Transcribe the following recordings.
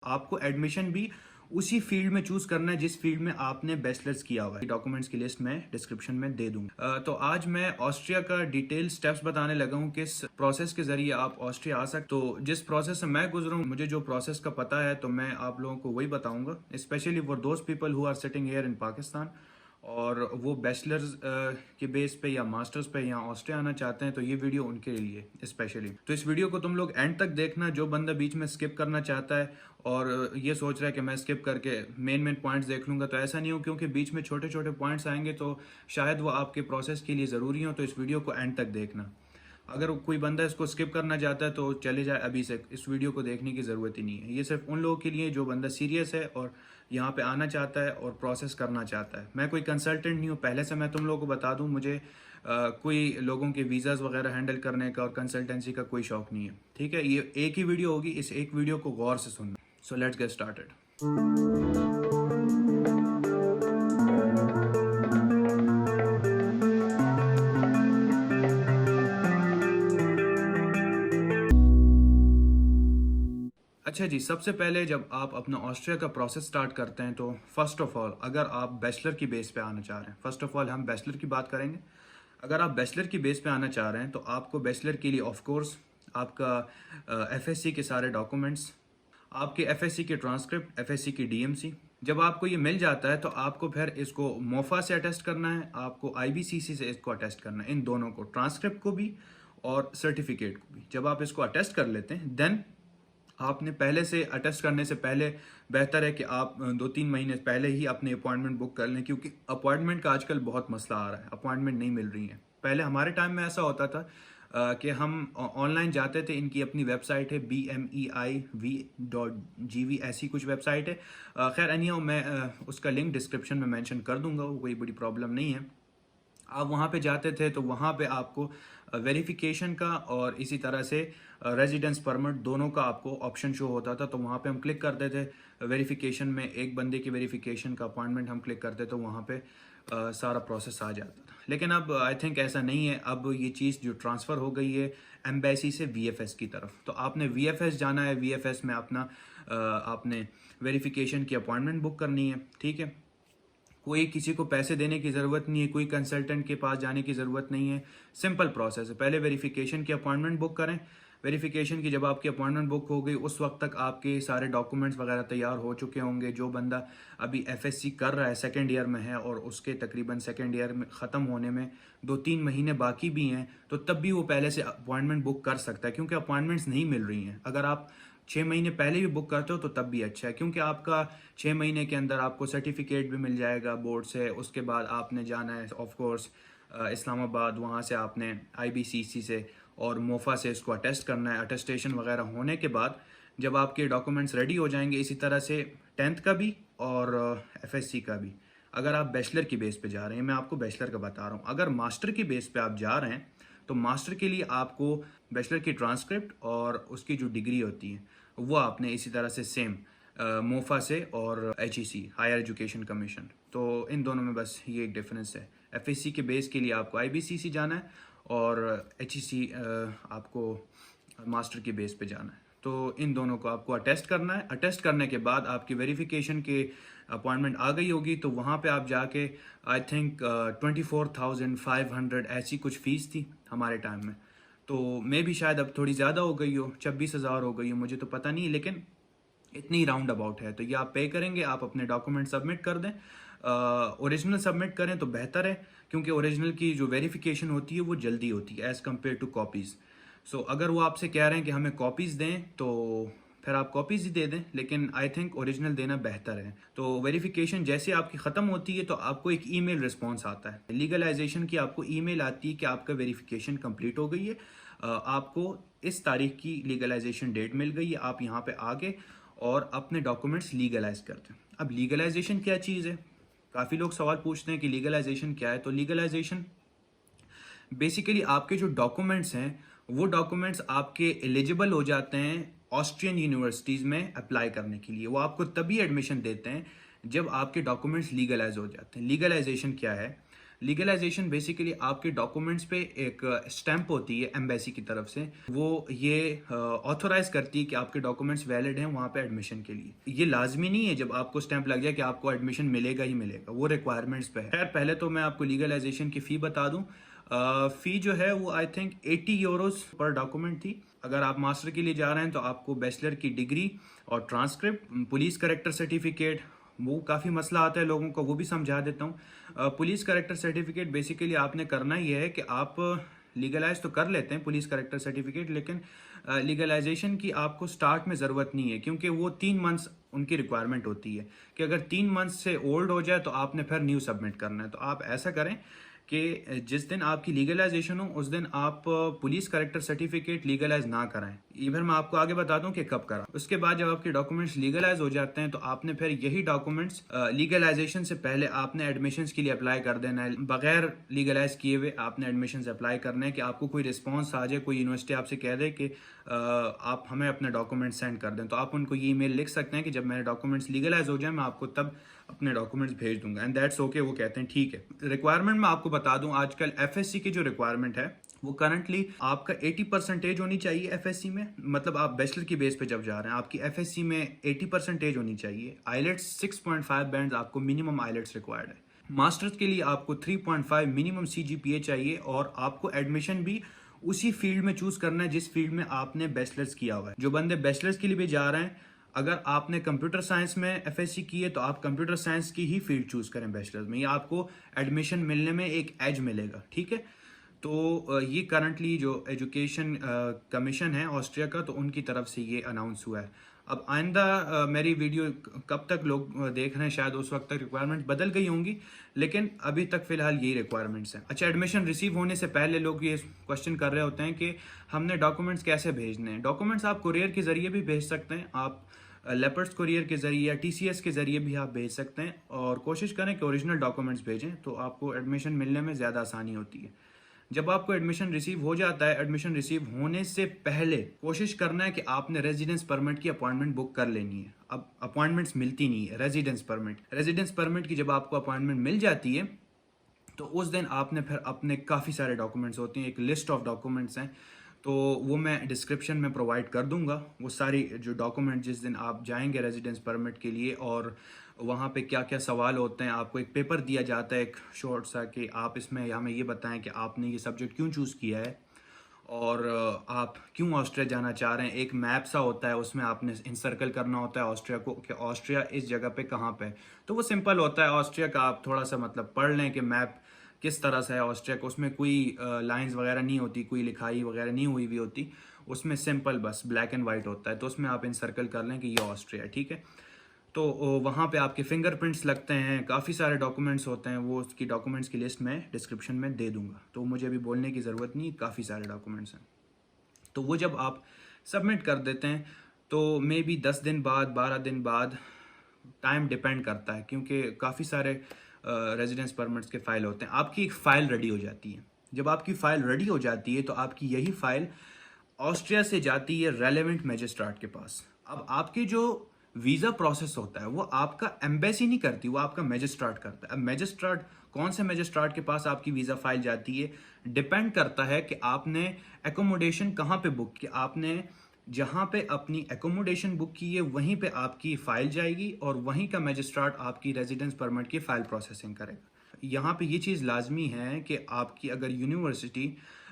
आपको एडमिशन भी उसी फील्ड में चूज करना है जिस फील्ड में आपने बैचलर्स किया हुआ है। डॉक्यूमेंट्स की लिस्ट मैं डिस्क्रिप्शन में दे दूंगा। तो आज मैं ऑस्ट्रिया का डिटेल स्टेप्स बताने लगा हूँ, किस प्रोसेस के जरिए आप ऑस्ट्रिया आ सकते। तो जिस प्रोसेस से मैं गुजरा हूँ, मुझे जो प्रोसेस का पता है, तो मैं आप लोगों को वही बताऊंगा, specially for those people who are sitting here in Pakistan और वो बैचलर्स के बेस पे या मास्टर्स पे यहाँ ऑस्ट्रिया आना चाहते हैं। तो ये वीडियो उनके लिए स्पेशली। तो इस वीडियो को तुम लोग एंड तक देखना। जो बंदा बीच में स्किप करना चाहता है और ये सोच रहा है कि मैं स्किप करके मेन पॉइंट्स देख लूंगा, तो ऐसा नहीं हो, क्योंकि बीच में छोटे छोटे पॉइंट्स आएंगे तो शायद वो आपके प्रोसेस के लिए ज़रूरी हो। तो इस वीडियो को एंड तक देखना। अगर कोई बंदा इसको स्किप करना चाहता है तो चले जाए अभी से, इस वीडियो को देखने की ज़रूरत ही नहीं है। ये सिर्फ उन लोगों के लिए जो बंदा सीरियस है और यहाँ पे आना चाहता है और प्रोसेस करना चाहता है। मैं कोई कंसल्टेंट नहीं हूँ, पहले से मैं तुम लोगों को बता दूँ। मुझे कोई लोगों के वीज़ाज़ वगैरह हैंडल करने का और कंसल्टेंसी का कोई शौक नहीं है, ठीक है। ये एक ही वीडियो होगी, इस एक वीडियो को गौर से सुनना। So let's get started. अच्छा जी, सबसे पहले जब आप अपना ऑस्ट्रिया का प्रोसेस स्टार्ट करते हैं तो फर्स्ट ऑफ ऑल, अगर आप बैचलर की बेस पे आना चाह रहे हैं, फर्स्ट ऑफ ऑल हम बैचलर की बात करेंगे। अगर आप बैचलर की बेस पे आना चाह रहे हैं तो आपको बैचलर के लिए ऑफ कोर्स आपका एफएससी के सारे डॉक्यूमेंट्स, आपके एफएससी के ट्रांसक्रिप्ट, एफएससी की डीएमसी, जब आपको ये मिल जाता है तो आपको फिर इसको मोफा से अटेस्ट करना है, आपको आईबीसीसी से इसको अटेस्ट करना है, इन दोनों को, ट्रांसक्रिप्ट को भी और सर्टिफिकेट को भी। जब आप इसको अटेस्ट कर लेते हैं, देन आपने पहले से अटेस्ट करने से पहले बेहतर है कि आप 2-3 महीने पहले ही अपनी अपॉइंटमेंट बुक कर लें, क्योंकि अपॉइंटमेंट का आजकल बहुत मसला आ रहा है, अपॉइंटमेंट नहीं मिल रही है। पहले हमारे टाइम में ऐसा होता था कि हम ऑनलाइन जाते थे। इनकी अपनी वेबसाइट है BMEIV.GV, ऐसी कुछ वेबसाइट है। खैर एनीहाउ, मैं उसका लिंक डिस्क्रिप्शन में मेंशन कर दूंगा, वो कोई बड़ी प्रॉब्लम नहीं है। आप वहाँ पे जाते थे तो वहाँ पे आपको वेरिफिकेशन का और इसी तरह से रेजिडेंस परमिट दोनों का आपको ऑप्शन शो होता था। तो वहाँ पे हम क्लिक करते थे, वेरिफिकेशन में एक बंदे की वेरिफिकेशन का अपॉइंटमेंट हम क्लिक करते तो वहाँ पे सारा प्रोसेस आ जाता था। लेकिन अब आई थिंक ऐसा नहीं है। अब ये चीज़ जो ट्रांसफ़र हो गई है एम्बेसी से वीएफएस की तरफ, तो आपने वीएफएस जाना है। वीएफएस में अपना आपने वेरिफिकेशन की अपॉइंटमेंट बुक करनी है, ठीक है। कोई किसी को पैसे देने की ज़रूरत नहीं है, कोई कंसल्टेंट के पास जाने की ज़रूरत नहीं है। सिंपल प्रोसेस है। पहले वेरिफिकेशन की अपॉइंटमेंट बुक करें। वेरिफिकेशन की जब आपकी अपॉइंटमेंट बुक हो गई, उस वक्त तक आपके सारे डॉक्यूमेंट्स वगैरह तैयार हो चुके होंगे। जो बंदा अभी एफएससी कर रहा है, सेकेंड ईयर में है और उसके तकरीबन सेकेंड ईयर में ख़त्म होने में 2-3 महीने बाकी भी हैं, तो तब भी वो पहले से अपॉइंटमेंट बुक कर सकता है, क्योंकि अपॉइंटमेंट्स नहीं मिल रही हैं। अगर आप 6 महीने पहले भी बुक करते हो तो तब भी अच्छा है, क्योंकि आपका 6 महीने के अंदर आपको सर्टिफिकेट भी मिल जाएगा बोर्ड से। उसके बाद आपने जाना है ऑफ कोर्स इस्लामाबाद, वहाँ से आपने आईबीसीसी से और मोफा से इसको अटेस्ट करना है। अटेस्टेशन वगैरह होने के बाद जब आपके डॉक्यूमेंट्स रेडी हो जाएंगे, इसी तरह से 10th का भी और एफएससी का भी। अगर आप बैचलर की बेस पे जा रहे हैं, मैं आपको बैचलर का बता रहा हूँ। अगर मास्टर की बेस पे आप जा रहे हैं तो मास्टर के लिए आपको बैचलर की ट्रांसक्रिप्ट और उसकी जो डिग्री होती है वो आपने इसी तरह से सेम मोफा से और HEC, हायर एजुकेशन कमीशन, तो इन दोनों में बस ये एक डिफरेंस है। एफएससी के बेस के लिए आपको आईबीसीसी जाना है और HEC आपको मास्टर के बेस पे जाना है। तो इन दोनों को आपको अटेस्ट करना है। अटेस्ट करने के बाद आपकी वेरिफिकेशन के अपॉइंटमेंट आ गई होगी, तो वहाँ पे आप जाके आई थिंक 24,500 ऐसी कुछ फ़ीस थी हमारे टाइम में। तो मे भी शायद अब थोड़ी ज़्यादा हो गई हो, 26,000 हो गई हो, मुझे तो पता नहीं, लेकिन इतनी राउंड अबाउट है। तो ये आप पे करेंगे, आप अपने डॉक्यूमेंट सबमिट कर दें। ओरिजिनल सबमिट करें तो बेहतर है, क्योंकि ओरिजिनल की जो वेरिफिकेशन होती है वो जल्दी होती है एज़ कम्पेयर टू कॉपीज़। सो अगर वो आपसे कह रहे हैं कि हमें कॉपीज़ दें तो फिर आप कॉपीज़ ही दे दें, लेकिन आई थिंक ओरिजिनल देना बेहतर है। तो वेरिफिकेशन जैसे आपकी ख़त्म होती है तो आपको एक ईमेल रिस्पॉन्स आता है। लीगलाइजेशन की आपको ईमेल आती है कि आपका वेरिफिकेशन कंप्लीट हो गई है, आपको इस तारीख की लीगलाइजेशन डेट मिल गई है, आप यहाँ पे आके और अपने डॉक्यूमेंट्स लीगलाइज करते हैं। अब लीगलाइजेशन क्या चीज़ है? काफ़ी लोग सवाल पूछते हैं कि लीगलाइजेशन क्या है। तो लीगलाइजेशन बेसिकली आपके जो डॉक्यूमेंट्स हैं वो डॉक्यूमेंट्स आपके एलिजिबल हो जाते हैं ऑस्ट्रियन यूनिवर्सिटीज़ में अप्लाई करने के लिए। वो आपको तभी एडमिशन देते हैं जब आपके डॉक्यूमेंट्स लीगलाइज हो जाते हैं। लीगलाइजेशन क्या है? लीगलाइजेशन बेसिकली आपके डॉक्यूमेंट्स पे एक स्टैंप होती है एम्बेसी की तरफ से, वो ये ऑथोराइज करती है कि आपके डॉक्यूमेंट्स वैलिड हैं वहाँ पे एडमिशन के लिए। ये लाजमी नहीं है जब आपको स्टैंप लग जाए कि आपको एडमिशन मिलेगा ही मिलेगा, वो रिक्वायरमेंट्स पे है। खैर पहले तो मैं आपको लीगलाइजेशन की फ़ी बता दूँ। फ़ी जो है वो आई थिंक 80 यूरोज पर डॉक्यूमेंट थी। अगर आप मास्टर के लिए जा रहे हैं तो आपको बैचलर की डिग्री और ट्रांसक्रिप्ट, पुलिस करेक्टर सर्टिफिकेट, वो काफ़ी मसला आता है लोगों को, वो भी समझा देता हूँ। पुलिस करेक्टर सर्टिफिकेट बेसिकली आपने करना ये है कि आप लीगलाइज तो कर लेते हैं पुलिस करेक्टर सर्टिफिकेट, लेकिन लीगलाइजेशन की आपको स्टार्ट में ज़रूरत नहीं है, क्योंकि वो 3 मंथ्स उनकी रिक्वायरमेंट होती है कि अगर 3 मंथ्स से ओल्ड हो जाए तो आपने फिर न्यू सबमिट करना है। तो आप ऐसा करें कि जिस दिन आपकी लीगलाइजेशन हो उस दिन आप पुलिस करेक्टर सर्टिफिकेट लीगलाइज ना कराएं। ये फिर मैं आपको आगे बता दूं कि कब करा। उसके बाद जब आपके डॉक्यूमेंट्स लीगलाइज हो जाते हैं तो आपने फिर यही डॉक्यूमेंट्स लीगलाइजेशन से पहले आपने एडमिशन्स के लिए अप्लाई कर देना है। बगैर लीगलाइज किए हुए आपने एडमिशन्स अप्लाई करने हैं कि आपको कोई रिस्पॉन्स आ जाए, कोई यूनिवर्सिटी आपसे कह दे कि आप हमें अपने डॉक्यूमेंट्स सेंड कर दें, तो आप उनको ये ईमेल लिख सकते हैं कि जब मेरे डॉक्यूमेंट्स लीगलाइज हो जाए मैं आपको तब अपने डॉक्यूमेंट्स भेज दूंगा, एंड दैट्स ओके। वो कहते हैं ठीक है। रिक्वायरमेंट मैं आपको बता दूं, आजकल एफएससी की जो रिक्वायरमेंट है वो करंटली आपका 80% होनी चाहिए एफएससी में। मतलब आप बैचलर की बेस पे जब जा रहे हैं आपकी एफएससी में 80% होनी चाहिए। आइलेट्स 6.5 बैंड आपको मिनिमम आइलेट्स रिक्वायर्ड है। मास्टर्स के लिए आपको 3.5 मिनिमम सीजीपीए चाहिए, और आपको एडमिशन भी उसी फील्ड में चूज करना है जिस फील्ड में आपने बैचलर्स किया हुआ है। जो बंदे बैचलर्स के लिए भी जा रहे हैं, अगर आपने कंप्यूटर साइंस में एफएससी की है तो आप कंप्यूटर साइंस की ही फील्ड चूज करें बैचलर्स में, या आपको एडमिशन मिलने में एक एज मिलेगा, ठीक है। तो ये करंटली जो एजुकेशन कमीशन है ऑस्ट्रिया का, तो उनकी तरफ से ये अनाउंस हुआ है। अब आइंदा मेरी वीडियो कब तक लोग देख रहे हैं, शायद उस वक्त तक रिक्वायरमेंट बदल गई होंगी, लेकिन अभी तक फिलहाल यही रिक्वायरमेंट्स हैं। अच्छा, एडमिशन रिसीव होने से पहले लोग ये क्वेश्चन कर रहे होते हैं कि हमने डॉक्यूमेंट्स कैसे भेजने हैं। डॉक्यूमेंट्स आप कुरियर के जरिए भी भेज सकते हैं, आप लेपर्ड्स कुरियर के जरिए या टीसीएस के जरिए भी आप भेज सकते हैं, और कोशिश करें कि ओरिजिनल डॉक्यूमेंट्स भेजें, तो आपको एडमिशन मिलने में ज़्यादा आसानी होती है। जब आपको एडमिशन रिसीव हो जाता है, एडमिशन रिसीव होने से पहले कोशिश करना है कि आपने रेजिडेंस परमिट की अपॉइंटमेंट बुक कर लेनी है। अब अपॉइंटमेंट्स मिलती नहीं है। रेजिडेंस परमिट की जब आपको अपॉइंटमेंट मिल जाती है तो उस दिन आपने फिर अपने काफ़ी सारे डॉक्यूमेंट्स होती हैं, एक लिस्ट ऑफ डॉक्यूमेंट्स हैं, तो वो मैं डिस्क्रिप्शन में प्रोवाइड कर दूंगा। वो सारी जो डॉक्यूमेंट जिस दिन आप जाएंगे रेजिडेंस परमिट के लिए, और वहाँ पे क्या क्या सवाल होते हैं, आपको एक पेपर दिया जाता है एक शॉर्ट सा, कि आप इसमें हमें ये बताएं कि आपने ये सब्जेक्ट क्यों चूज़ किया है और आप क्यों ऑस्ट्रिया जाना चाह रहे हैं। एक मैप सा होता है, उसमें आपने इंसर्कल करना होता है ऑस्ट्रिया को कि ऑस्ट्रिया इस जगह पे कहाँ पे है। तो वो सिंपल होता है ऑस्ट्रिया का, आप थोड़ा सा मतलब पढ़ लें कि मैप किस तरह से है ऑस्ट्रिया का। उसमें कोई लाइंस वगैरह नहीं होती, कोई लिखाई वगैरह नहीं हुई होती, उसमें सिंपल बस ब्लैक एंड वाइट होता है। तो उसमें आप इंसर्कल कर लें कि ये ऑस्ट्रिया है, ठीक है। तो वहाँ पे आपके फिंगरप्रिंट्स लगते हैं, काफ़ी सारे डॉक्यूमेंट्स होते हैं, वो उसकी डॉक्यूमेंट्स की लिस्ट मैं डिस्क्रिप्शन में दे दूंगा, तो मुझे अभी बोलने की ज़रूरत नहीं, काफ़ी सारे डॉक्यूमेंट्स हैं। तो वो जब आप सबमिट कर देते हैं तो मे बी 10 दिन बाद, 12 दिन बाद, टाइम डिपेंड करता है, क्योंकि काफ़ी सारे रेजिडेंस परमिट्स के फ़ाइल होते हैं। आपकी एक फ़ाइल रेडी हो जाती है। जब आपकी फ़ाइल रेडी हो जाती है तो आपकी यही फ़ाइल ऑस्ट्रिया से जाती है रेलेवेंट मजिस्ट्रेट के पास। अब आपकी जो वीज़ा प्रोसेस होता है वो आपका एम्बेसी नहीं करती, वो आपका मजिस्ट्रेट करता है। अब मजिस्ट्रेट, कौन से मजिस्ट्रेट के पास आपकी वीज़ा फाइल जाती है, डिपेंड करता है कि आपने एकोमोडेशन कहाँ पे बुक किया। आपने जहाँ पे अपनी एकोमोडेशन बुक की है वहीं पे आपकी फ़ाइल जाएगी, और वहीं का मजिस्ट्रेट आपकी रेजिडेंस परमिट की फ़ाइल प्रोसेसिंग करेगा। यहाँ पे ये चीज़ लाजमी है कि आपकी अगर यूनिवर्सिटी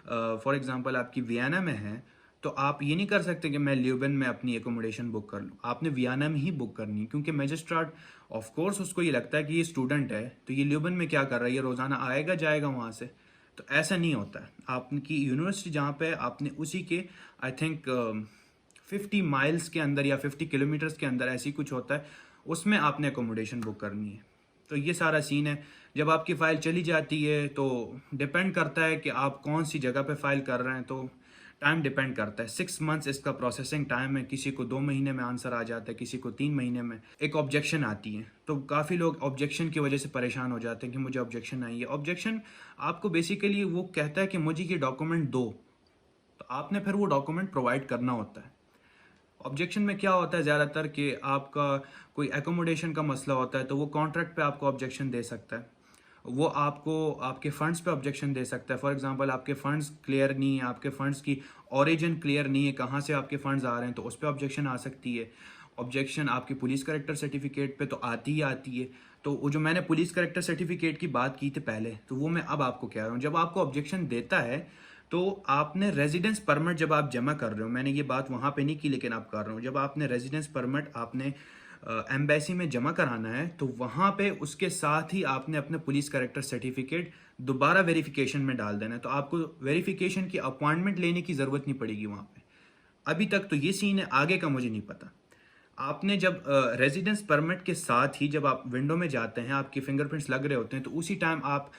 फॉर एग्जांपल आपकी वियना में है, तो आप ये नहीं कर सकते कि मैं ल्यूबन में अपनी एकोमोडेशन बुक कर लूँ। आपने वियना में ही बुक करनी है, क्योंकि मजिस्ट्रेट ऑफ कोर्स उसको ये लगता है कि ये स्टूडेंट है तो ये ल्यूबन में क्या कर रहा है, ये रोज़ाना आएगा जाएगा वहाँ से। तो ऐसा नहीं होता है। आपकी यूनिवर्सिटी जहाँ पे आपने उसी के आई थिंक 50 माइल्स के अंदर या 50 किलोमीटर्स के अंदर ऐसी कुछ होता है, उसमें आपने अकोमोडेशन बुक करनी है। तो ये सारा सीन है। जब आपकी फ़ाइल चली जाती है तो डिपेंड करता है कि आप कौन सी जगह पे फ़ाइल कर रहे हैं, तो टाइम डिपेंड करता है। 6 मंथ्स इसका प्रोसेसिंग टाइम है, किसी को 2 महीने में आंसर आ जाता है, किसी को 3 महीने में। एक ऑब्जेक्शन आती है, तो काफ़ी लोग ऑब्जेक्शन की वजह से परेशान हो जाते हैं कि मुझे ऑब्जेक्शन आई है। ऑब्जेक्शन आपको बेसिकली वो कहता है कि मुझे ये डॉक्यूमेंट दो, तो आपने फिर वो डॉक्यूमेंट प्रोवाइड करना होता है। ऑब्जेक्शन में क्या होता है ज़्यादातर कि आपका कोई एकोमोडेशन का मसला होता है, तो वो कॉन्ट्रैक्ट पे आपको ऑब्जेक्शन दे सकता है। वो आपको आपके फंड्स पे ऑब्जेक्शन दे सकता है। फॉर एग्जांपल आपके फंड्स क्लियर नहीं है, आपके फंड्स की ओरिजिन क्लियर नहीं है, कहाँ से आपके फंड्स आ रहे हैं, तो उस पर ऑब्जेक्शन आ सकती है। ऑब्जेक्शन आपकी पुलिस करेक्टर सर्टिफिकेट पे तो आती ही आती है। तो वो जो मैंने पुलिस करेक्टर सर्टिफिकेट की बात की थी पहले, तो वो मैं अब आपको कह रहा हूँ। जब आपको ऑब्जेक्शन देता है तो आपने रेजिडेंस परमिट जब आप जमा कर रहे हो, मैंने ये बात वहाँ पे नहीं की लेकिन आप कर रहे हो, जब आपने रेजिडेंस परमिट आपने एम्बेसी में जमा कराना है तो वहाँ पे उसके साथ ही आपने अपने पुलिस करेक्टर सर्टिफिकेट दोबारा वेरिफिकेशन में डाल देना है। तो आपको वेरिफिकेशन की अपॉइंटमेंट लेने की ज़रूरत नहीं पड़ेगी वहाँ पे। अभी तक तो ये सीन है, आगे का मुझे नहीं पता। आपने जब रेजिडेंस परमिट के साथ ही जब आप विंडो में जाते हैं, आपके फिंगरप्रिंट्स लग रहे होते हैं, तो उसी टाइम आप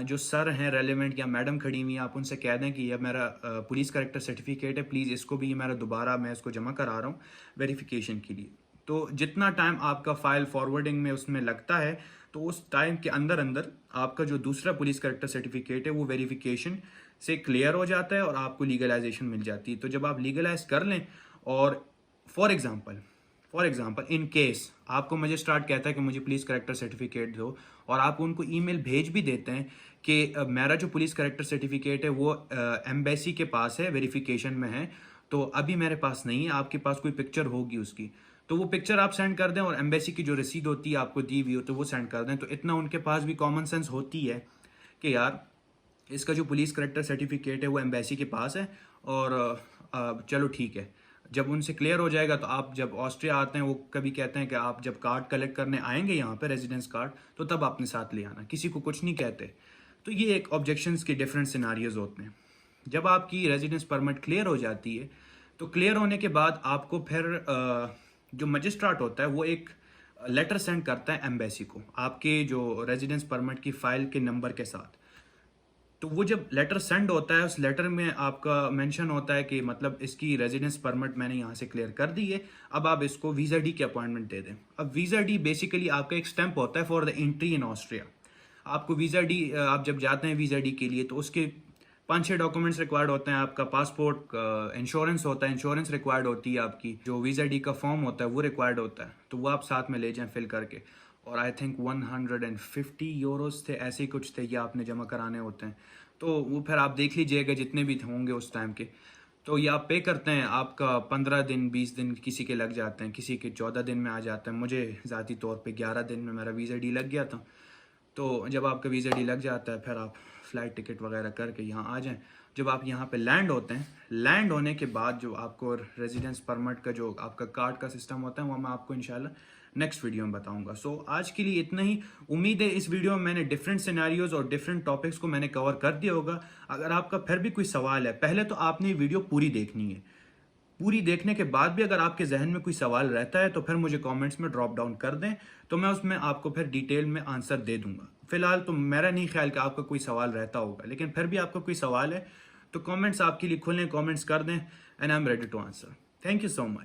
जो सर हैं रेलेवेंट या मैडम खड़ी हुई हैं, आप उनसे कह दें कि यह मेरा पुलिस करेक्टर सर्टिफिकेट है, प्लीज़ इसको भी, ये मेरा दोबारा मैं इसको जमा करा रहा हूँ वेरिफिकेशन के लिए। तो जितना टाइम आपका फाइल फॉरवर्डिंग में उसमें लगता है, तो उस टाइम के अंदर अंदर आपका जो दूसरा पुलिस करेक्टर सर्टिफिकेट है वो वेरिफिकेशन से क्लियर हो जाता है और आपको लीगलाइजेशन मिल जाती है। तो जब आप लीगलाइज कर लें और फॉर एग्जाम्पल इन केस आपको मजिस्ट्रेट कहता है कि मुझे पुलिस करेक्टर सर्टिफिकेट दो, और आप उनको ईमेल भेज भी देते हैं कि मेरा जो पुलिस करेक्टर सर्टिफिकेट है वो एम्बेसी के पास है, वेरिफिकेशन में है, तो अभी मेरे पास नहीं है, आपके पास कोई पिक्चर होगी उसकी, तो वो पिक्चर आप सेंड कर दें, और एम्बेसी की जो रसीद होती है आपको दी हुई हो तो वो सेंड कर दें। तो इतना उनके पास भी कॉमन सेंस होती है कि यार इसका जो पुलिस करेक्टर सर्टिफिकेट है वो एम्बेसी के पास है, और चलो ठीक है। जब उनसे क्लियर हो जाएगा तो आप जब ऑस्ट्रिया आते हैं, वो कभी कहते हैं कि आप जब कार्ड कलेक्ट करने आएंगे यहाँ पे रेजिडेंस कार्ड, तो तब अपने साथ ले आना, किसी को कुछ नहीं कहते। तो ये एक ऑब्जेक्शंस के डिफरेंट सिनारियोज होते हैं। जब आपकी रेजिडेंस परमिट क्लियर हो जाती है, तो क्लियर होने के बाद आपको फिर जो मजिस्ट्रेट होता है वो एक लेटर सेंड करता है एम्बेसी को आपके जो रेजिडेंस परमिट की फाइल के नंबर के साथ। तो वो जब लेटर सेंड होता है, उस लेटर में आपका मेंशन होता है कि मतलब इसकी रेजिडेंस परमिट मैंने यहाँ से क्लियर कर दी है, अब आप इसको वीज़ा डी की अपॉइंटमेंट दे दें। अब वीज़ा डी बेसिकली आपका एक स्टैंप होता है for the entry in Austria. आपको वीज़ा डी, आप जब जाते हैं वीज़ा डी के लिए तो उसके 5-6 डॉक्यूमेंट्स रिक्वायर्ड होते हैं। आपका पासपोर्ट, इंश्योरेंस होता है, इंश्योरेंस रिक्वायर्ड होती है, आपकी जो वीज़ा डी का फॉर्म होता है वो रिक्वायर्ड होता है, तो वो आप साथ में ले जाएं फिल करके। और आई थिंक 150 यूरोस थे, ऐसे ही कुछ थे, ये आपने जमा कराने होते हैं। तो वो फिर आप देख लीजिएगा जितने भी होंगे उस टाइम के, तो ये आप पे करते हैं। आपका 15 दिन 20 दिन किसी के लग जाते हैं, किसी के 14 दिन में आ जाते हैं। मुझे ज़ाती तौर पे 11 दिन में मेरा वीज़ा डी लग गया था। तो जब आपका वीज़ा डी लग जाता है, फिर आप फ़्लाइट टिकट वगैरह करके यहाँ आ जाएं। जब आप यहाँ पे लैंड होते हैं, लैंड होने के बाद जो आपको रेजिडेंस परमिट का जो आपका कार्ड का सिस्टम होता है वो मैं आपको इंशाल्लाह नेक्स्ट वीडियो में बताऊंगा। सो आज के लिए इतना ही। उम्मीद है इस वीडियो में मैंने डिफरेंट सिनेरियोज और डिफरेंट टॉपिक्स को मैंने कवर कर दिया होगा। अगर आपका फिर भी कोई सवाल है, पहले तो आपने ये वीडियो पूरी देखनी है। पूरी देखने के बाद भी अगर आपके जहन में कोई सवाल रहता है तो फिर मुझे कमेंट्स में ड्रॉप डाउन कर दें, तो मैं उसमें आपको फिर डिटेल में आंसर दे दूंगा। फिलहाल तो मेरा नहीं ख्याल कि आपका कोई सवाल रहता होगा, लेकिन फिर भी आपका कोई सवाल है तो कमेंट्स आपके लिए खुले, कमेंट्स कर दें and I am ready to answer. Thank you so much.